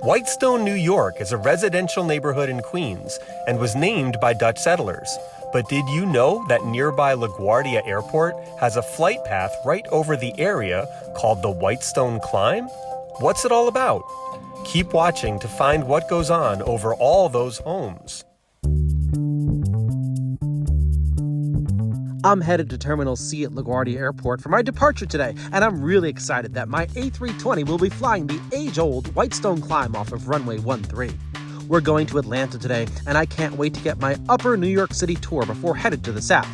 Whitestone, New York is a residential neighborhood in Queens and was named by Dutch settlers. But did you know that nearby LaGuardia Airport has a flight path right over the area called the Whitestone Climb? What's it all about? Keep watching to find what goes on over all those homes. I'm headed to Terminal C at LaGuardia Airport for my departure today, and I'm really excited that my A320 will be flying the age-old Whitestone Climb off of runway 13. We're going to Atlanta today, and I can't wait to get my upper New York City tour before headed to the south.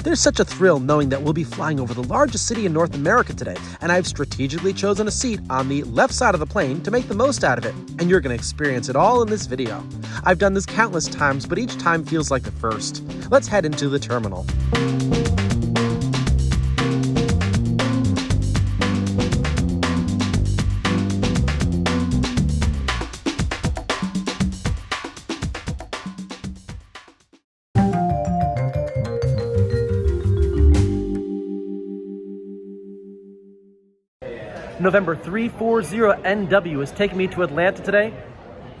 There's such a thrill knowing that we'll be flying over the largest city in North America today, and I've strategically chosen a seat on the left side of the plane to make the most out of it, and you're going to experience it all in this video. I've done this countless times, but each time feels like the first. Let's head into the terminal. November 340NW is taking me to Atlanta today.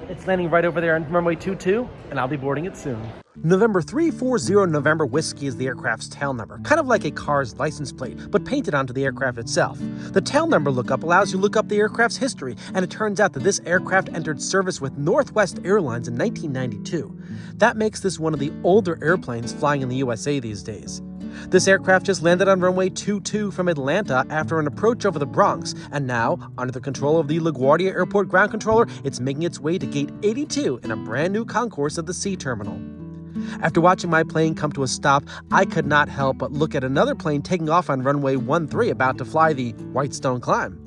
It's landing right over there on runway 22, and I'll be boarding it soon. November 340 November Whiskey is the aircraft's tail number, kind of like a car's license plate, but painted onto the aircraft itself. The tail number lookup allows you to look up the aircraft's history, and it turns out that this aircraft entered service with Northwest Airlines in 1992. That makes this one of the older airplanes flying in the USA these days. This aircraft just landed on runway 22 from Atlanta after an approach over the Bronx, and now, under the control of the LaGuardia Airport ground controller, it's making its way to gate 82 in a brand new concourse of the C terminal. After watching my plane come to a stop, I could not help but look at another plane taking off on runway 13 about to fly the Whitestone Climb.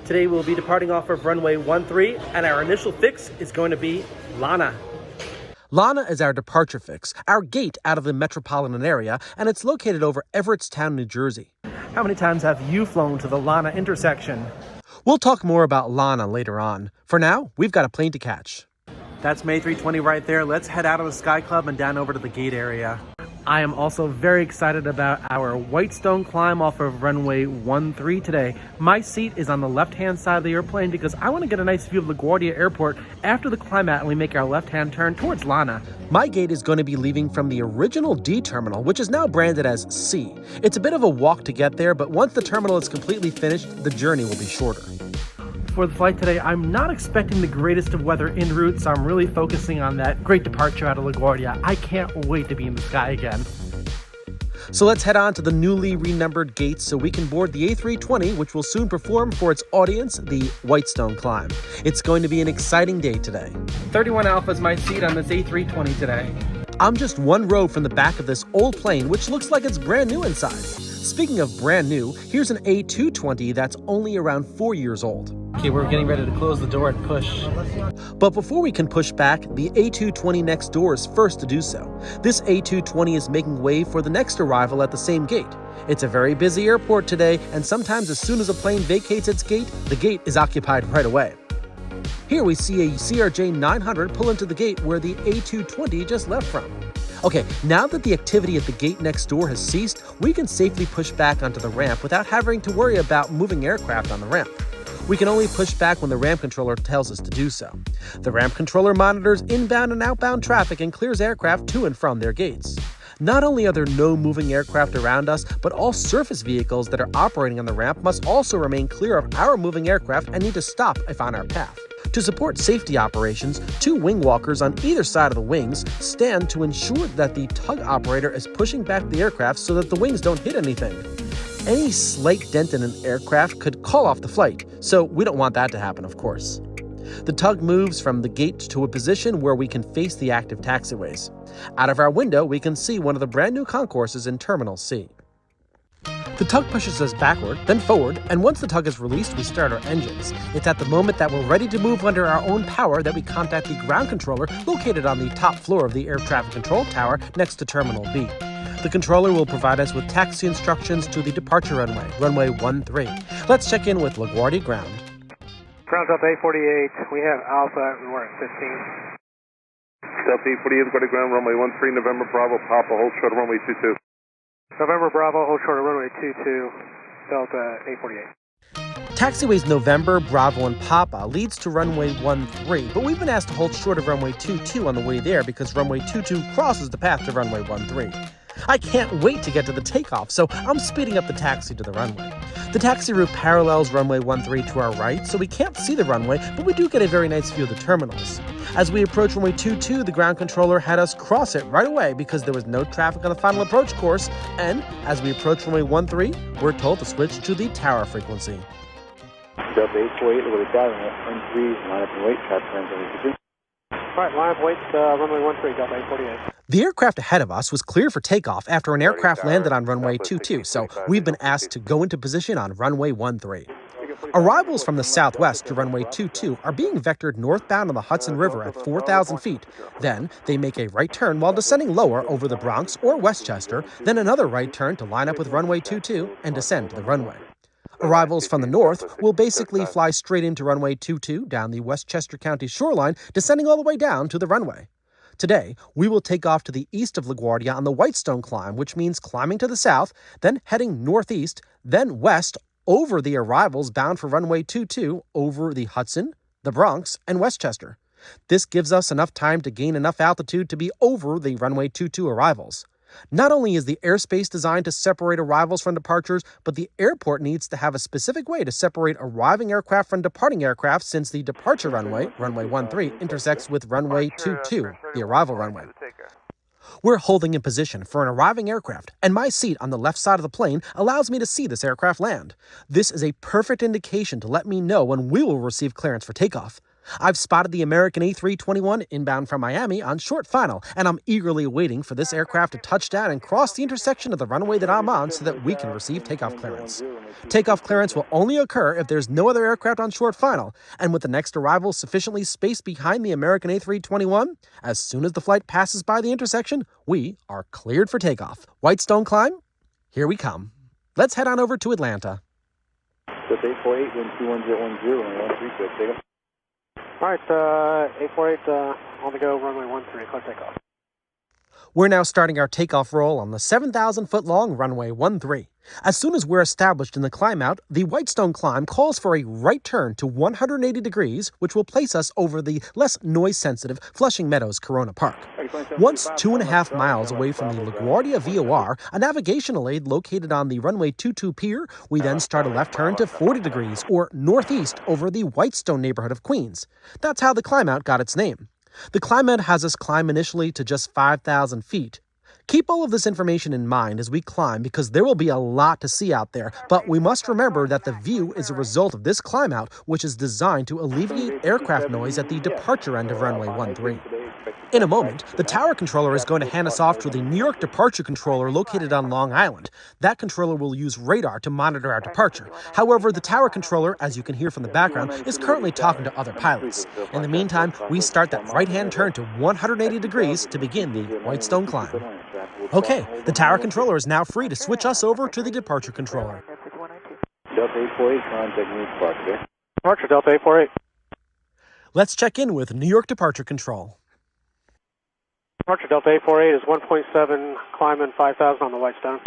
Today we'll be departing off of runway 13, and our initial fix is going to be LANNA. LANNA is our departure fix, our gate out of the metropolitan area, and it's located over Everettstown, New Jersey. How many times have you flown to the LANNA intersection? We'll talk more about LANNA later on. For now, we've got a plane to catch. That's May 320 right there. Let's head out of the Sky Club and down over to the gate area. I am also very excited about our Whitestone Climb off of runway 13 today. My seat is on the left-hand side of the airplane because I want to get a nice view of LaGuardia Airport after the climb out and we make our left-hand turn towards LANNA. My gate is going to be leaving from the original D terminal, which is now branded as C. It's a bit of a walk to get there, but once the terminal is completely finished, the journey will be shorter. For the flight today, I'm not expecting the greatest of weather en route, so I'm really focusing on that great departure out of LaGuardia. I can't wait to be in the sky again. So let's head on to the newly renumbered gates so we can board the A320, which will soon perform for its audience, the Whitestone Climb. It's going to be an exciting day today. 31 Alpha is my seat on this A320 today. I'm just one row from the back of this old plane, which looks like it's brand new inside. Speaking of brand new, here's an A220 that's only around 4 years old. Okay, we're getting ready to close the door and push. But before we can push back, the A220 next door is first to do so. This A220 is making way for the next arrival at the same gate. It's a very busy airport today, and sometimes as soon as a plane vacates its gate, the gate is occupied right away. Here we see a CRJ 900 pull into the gate where the A220 just left from. Okay, now that the activity at the gate next door has ceased, we can safely push back onto the ramp without having to worry about moving aircraft on the ramp. We can only push back when the ramp controller tells us to do so. The ramp controller monitors inbound and outbound traffic and clears aircraft to and from their gates. Not only are there no moving aircraft around us, but all surface vehicles that are operating on the ramp must also remain clear of our moving aircraft and need to stop if on our path. To support safety operations, 2 wing walkers on either side of the wings stand to ensure that the tug operator is pushing back the aircraft so that the wings don't hit anything. Any slight dent in an aircraft could call off the flight, so we don't want that to happen, of course. The tug moves from the gate to a position where we can face the active taxiways. Out of our window, we can see one of the brand new concourses in Terminal C. The tug pushes us backward, then forward, and once the tug is released, we start our engines. It's at the moment that we're ready to move under our own power that we contact the ground controller located on the top floor of the air traffic control tower next to Terminal B. The controller will provide us with taxi instructions to the departure runway, runway 13. Let's check in with LaGuardia Ground. Ground Delta A48, we have Alpha, and we're at 15. Delta A48, LaGuardia Ground, runway 13, November Bravo, Papa, hold short of runway 22. November Bravo, hold short of runway 22, Delta A48. Taxiways November, Bravo, and Papa leads to runway 13, but we've been asked to hold short of runway 22 on the way there because runway 22 crosses the path to runway 13. I can't wait to get to the takeoff, so I'm speeding up the taxi to the runway. The taxi route parallels runway 13 to our right, so we can't see the runway, but we do get a very nice view of the terminals. As we approach runway 22, the ground controller had us cross it right away because there was no traffic on the final approach course, and as we approach runway 13, we're told to switch to the tower frequency. Delta 848, LaGuardia diving at 13, line up and wait, traffic plans on All right, line up, wait, runway 13, Delta 848. The aircraft ahead of us was clear for takeoff after an aircraft landed on runway 22, so we've been asked to go into position on runway 13. Arrivals from the southwest to runway 22 are being vectored northbound on the Hudson River at 4,000 feet. Then they make a right turn while descending lower over the Bronx or Westchester, then another right turn to line up with runway 22 and descend to the runway. Arrivals from the north will basically fly straight into runway 22 down the Westchester County shoreline, descending all the way down to the runway. Today, we will take off to the east of LaGuardia on the Whitestone Climb, which means climbing to the south, then heading northeast, then west over the arrivals bound for runway 22 over the Hudson, the Bronx, and Westchester. This gives us enough time to gain enough altitude to be over the runway 22 arrivals. Not only is the airspace designed to separate arrivals from departures, but the airport needs to have a specific way to separate arriving aircraft from departing aircraft since the departure runway, runway 13, intersects with runway 22, the arrival runway. We're holding in position for an arriving aircraft, and my seat on the left side of the plane allows me to see this aircraft land. This is a perfect indication to let me know when we will receive clearance for takeoff. I've spotted the American A321 inbound from Miami on short final, and I'm eagerly waiting for this aircraft to touch down and cross the intersection of the runway that I'm on so that we can receive takeoff clearance. Takeoff clearance will only occur if there's no other aircraft on short final, and with the next arrival sufficiently spaced behind the American A321, as soon as the flight passes by the intersection, we are cleared for takeoff. Whitestone Climb, here we come. Let's head on over to Atlanta. Delta 848, wind 21010, and 136, takeoff. All right, 848, on the go, runway 13, clear takeoff. We're now starting our takeoff roll on the 7,000-foot-long runway 13. As soon as we're established in the climb out, the Whitestone Climb calls for a right turn to 180 degrees, which will place us over the less noise-sensitive Flushing Meadows Corona Park. Once 2.5 miles away from the LaGuardia VOR, a navigational aid located on the runway 22 pier, we then start a left turn to 40 degrees, or northeast, over the Whitestone neighborhood of Queens. That's how the climb out got its name. The climb out has us climb initially to just 5,000 feet. Keep all of this information in mind as we climb because there will be a lot to see out there, but we must remember that the view is a result of this climb out, which is designed to alleviate aircraft noise at the departure end of runway 13. In a moment, the tower controller is going to hand us off to the New York departure controller located on Long Island. That controller will use radar to monitor our departure. However, the tower controller, as you can hear from the background, is currently talking to other pilots. In the meantime, we start that right-hand turn to 180 degrees to begin the Whitestone Climb. Okay, the tower controller is now free to switch us over to the departure controller. Delta 848, contact New York departure. Departure, Delta 848. Let's check in with New York departure control. Departure, Delta 848 is 1.7, climbing 5,000 on the Whitestone.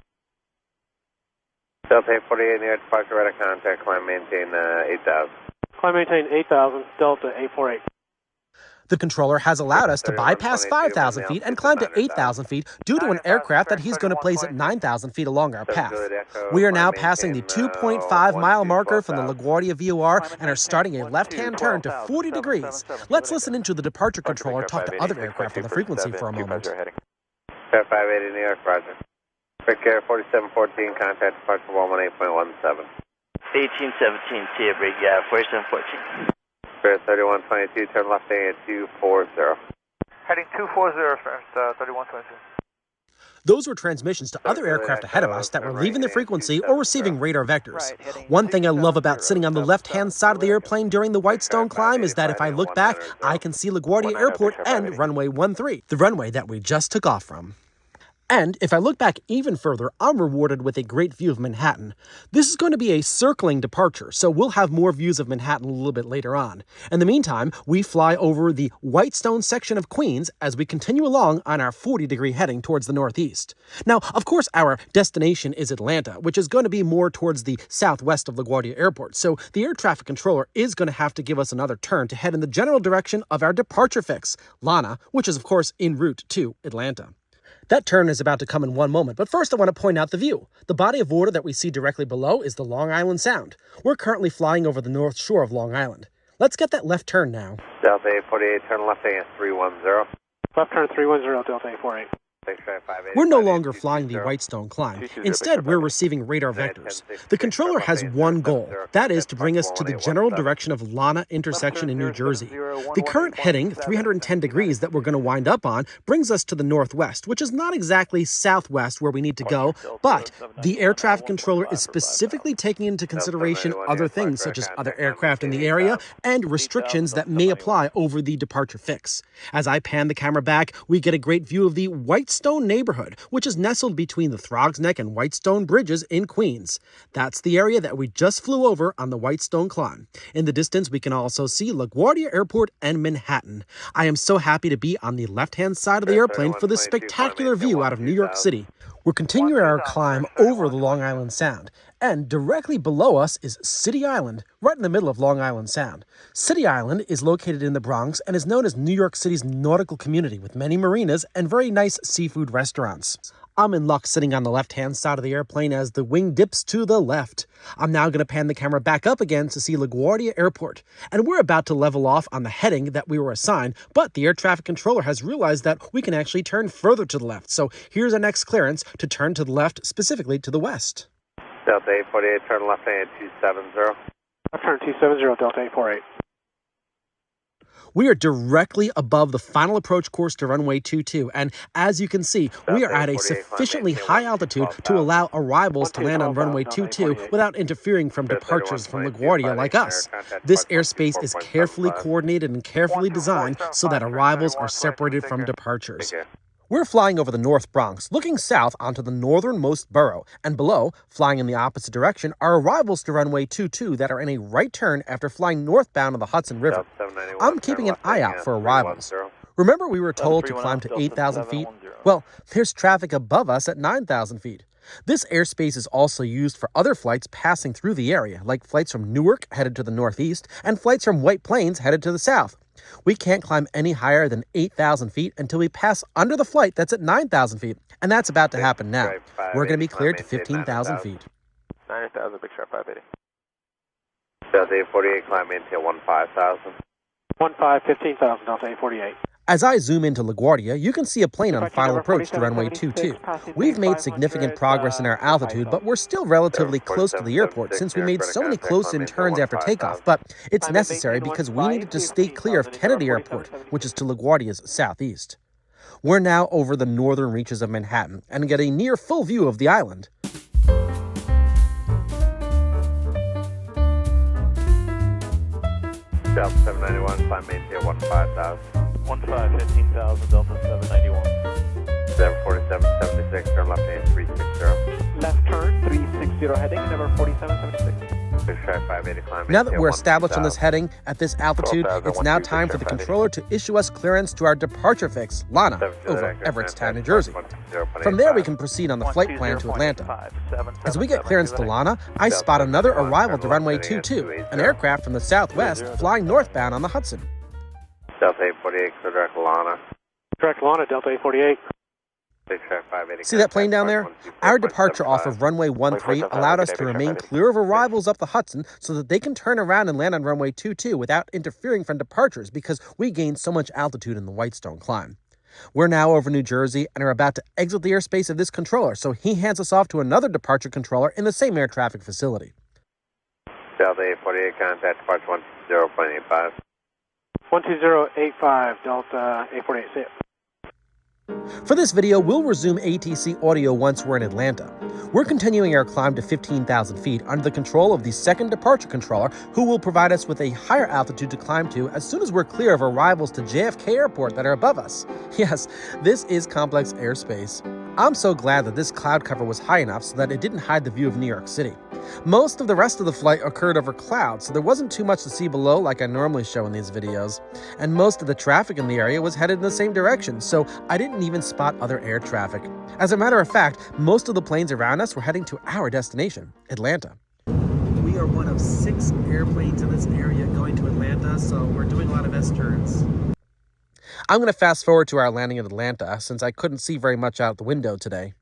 Delta 848, New York departure, radar contact, climb maintain 8,000. Climb maintain 8,000, Delta 848. The controller has allowed us to bypass 5,000 feet and climb to 8,000 feet due to an aircraft that he's going to place at 9,000 feet along our path. We are now passing the 2.5-mile marker from the LaGuardia VOR and are starting a left-hand turn to 40 degrees. Let's listen into the departure controller talk to other aircraft on the frequency for a moment. Fair 580 New York, roger. Quick Air 4714, contact departure 118.17. 1817, Tia Brig, yeah, 4714. Spirit 3122, turn left heading at 240. Heading 240, Spirit 3122. Those were transmissions to other aircraft ahead of us that were leaving the frequency or receiving radar vectors. One thing I love about sitting on the left-hand side of the airplane during the Whitestone Climb is that if I look back, I can see LaGuardia Airport and runway 13, the runway that we just took off from. And if I look back even further, I'm rewarded with a great view of Manhattan. This is going to be a circling departure, so we'll have more views of Manhattan a little bit later on. In the meantime, we fly over the Whitestone section of Queens as we continue along on our 40-degree heading towards the northeast. Now, of course, our destination is Atlanta, which is going to be more towards the southwest of LaGuardia Airport, so the air traffic controller is going to have to give us another turn to head in the general direction of our departure fix, LANNA, which is, of course, en route to Atlanta. That turn is about to come in one moment, but first I want to point out the view. The body of water that we see directly below is the Long Island Sound. We're currently flying over the north shore of Long Island. Let's get that left turn now. Delta 848, turn left at 310. Left turn 310, Delta 848. We're no longer flying the Whitestone Climb. Instead, we're receiving radar vectors. The controller has one goal. That is to bring us to the general direction of LANNA intersection in New Jersey. The current heading, 310 degrees, that we're going to wind up on, brings us to the northwest, which is not exactly southwest where we need to go, but the air traffic controller is specifically taking into consideration other things, such as other aircraft in the area and restrictions that may apply over the departure fix. As I pan the camera back, we get a great view of the Whitestone neighborhood, which is nestled between the Throgs Neck and Whitestone bridges in Queens. That's the area that we just flew over on the Whitestone Climb. In the distance, we can also see LaGuardia Airport and Manhattan. I am so happy to be on the left-hand side of the airplane for this spectacular view out of New York City. We're continuing our climb over the Long Island Sound, and directly below us is City Island, right in the middle of Long Island Sound. City Island is located in the Bronx and is known as New York City's nautical community with many marinas and very nice seafood restaurants. I'm in luck sitting on the left-hand side of the airplane as the wing dips to the left. I'm now going to pan the camera back up again to see LaGuardia Airport. And we're about to level off on the heading that we were assigned, but the air traffic controller has realized that we can actually turn further to the left. So here's our next clearance to turn to the left, specifically to the west. Delta 848, turn left at 270. Left turn 270, Delta 848. We are directly above the final approach course to runway 22, and as you can see, we are at a sufficiently high altitude to allow arrivals to land on runway 22 without interfering from departures from LaGuardia like us. This airspace is carefully coordinated and carefully designed so that arrivals are separated from departures. We're flying over the North Bronx, looking south onto the northernmost borough, and below, flying in the opposite direction, are arrivals to runway 22 that are in a right turn after flying northbound on the Hudson River. I'm keeping an eye out for arrivals. Remember we were told to climb to 8,000 feet? Well, there's traffic above us at 9,000 feet. This airspace is also used for other flights passing through the area, like flights from Newark headed to the northeast, and flights from White Plains headed to the south. We can't climb any higher than 8,000 feet until we pass under the flight that's at 9,000 feet, and that's about to happen now. We're going to be cleared to 15,000 feet. 9,000, big sharp 580. Delta 848, climb into 15,000. 15,000, Delta 848. As I zoom into LaGuardia, you can see a plane on final approach to runway 22. We've made significant progress in our altitude, but we're still relatively close to the airport since we made so many close-in turns after takeoff, but it's necessary because we needed to stay clear of Kennedy Airport, which is to LaGuardia's southeast. We're now over the northern reaches of Manhattan and get a near full view of the island. Delta 791, climb maintain 15,000. 15,000, Delta 791. 74776, turn left at 360. Left turn 360, heading number 4776. Now that we're established on this heading at this altitude, it's now time for the controller to issue us clearance to our departure fix, LANNA, over Everettstown, New Jersey. From there, we can proceed on the flight plan to Atlanta. As we get clearance to LANNA, I spot another arrival to runway 22, an aircraft from the southwest flying northbound on the Hudson. Delta 848, clear direct LANNA. Direct LANNA, Delta 848. See that plane down there? Our departure off of runway 13 allowed us to remain clear of arrivals up the Hudson so that they can turn around and land on runway 22 without interfering from departures because we gained so much altitude in the Whitestone Climb. We're now over New Jersey and are about to exit the airspace of this controller, so he hands us off to another departure controller in the same air traffic facility. Delta 848, contact departure 120.85. 12085, Delta 848, see it. For this video, we'll resume ATC audio once we're in Atlanta. We're continuing our climb to 15,000 feet under the control of the second departure controller, who will provide us with a higher altitude to climb to as soon as we're clear of arrivals to JFK Airport that are above us. Yes, this is complex airspace. I'm so glad that this cloud cover was high enough so that it didn't hide the view of New York City. Most of the rest of the flight occurred over clouds, so there wasn't too much to see below like I normally show in these videos. And most of the traffic in the area was headed in the same direction, so I didn't even spot other air traffic. As a matter of fact, most of the planes around us were heading to our destination, Atlanta. We are one of 6 airplanes in this area going to Atlanta, so we're doing a lot of S-turns. I'm going to fast forward to our landing in Atlanta since I couldn't see very much out the window today.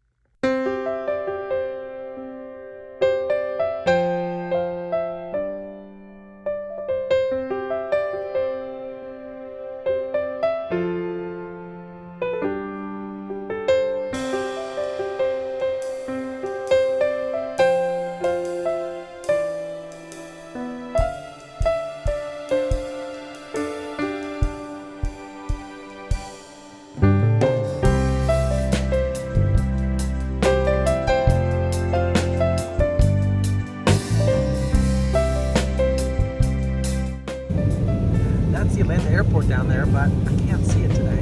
That's the Atlanta airport down there, but I can't see it today.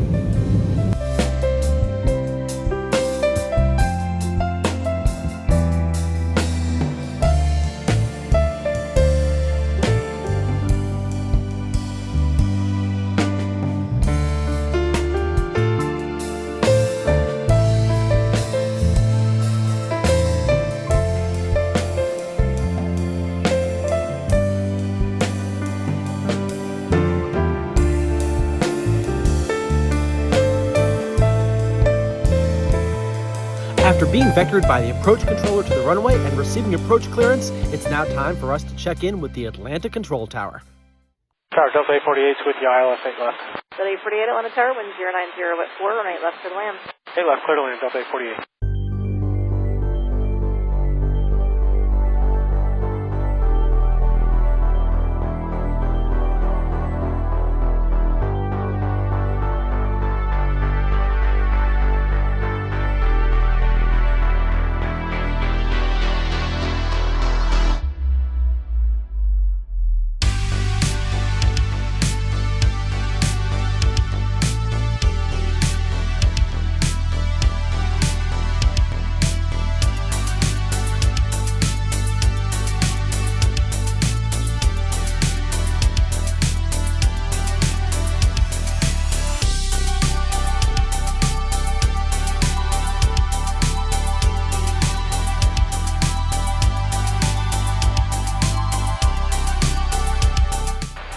After being vectored by the approach controller to the runway and receiving approach clearance, it's now time for us to check in with the Atlanta Control Tower. Tower Delta 848 with the ILS 8 left. Delta 848 Atlanta Tower, wind 090 at 4, run 8 left to land. 8 left, clear to land, Delta 848.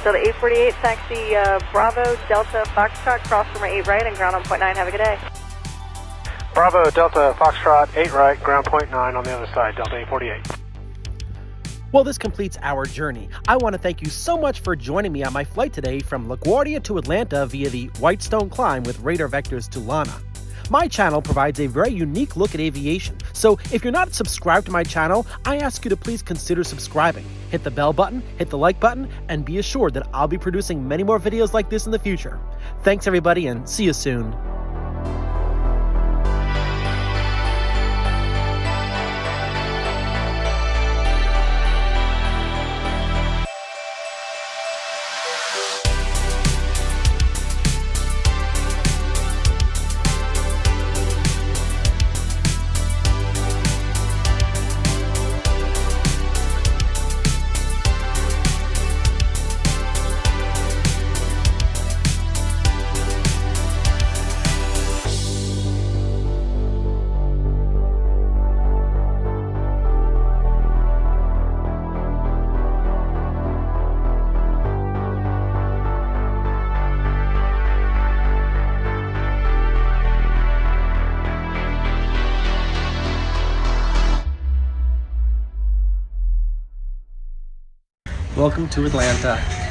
Delta 848, taxi Bravo, Delta Foxtrot, cross runway 8 right and ground on point 9. Have a good day. Bravo, Delta Foxtrot 8 right, ground point 9 on the other side, Delta 848. Well, this completes our journey. I want to thank you so much for joining me on my flight today from LaGuardia to Atlanta via the Whitestone Climb with radar vectors to LANNA. My channel provides a very unique look at aviation, so if you're not subscribed to my channel, I ask you to please consider subscribing. Hit the bell button, hit the like button, and be assured that I'll be producing many more videos like this in the future. Thanks everybody, and see you soon. Welcome to Atlanta.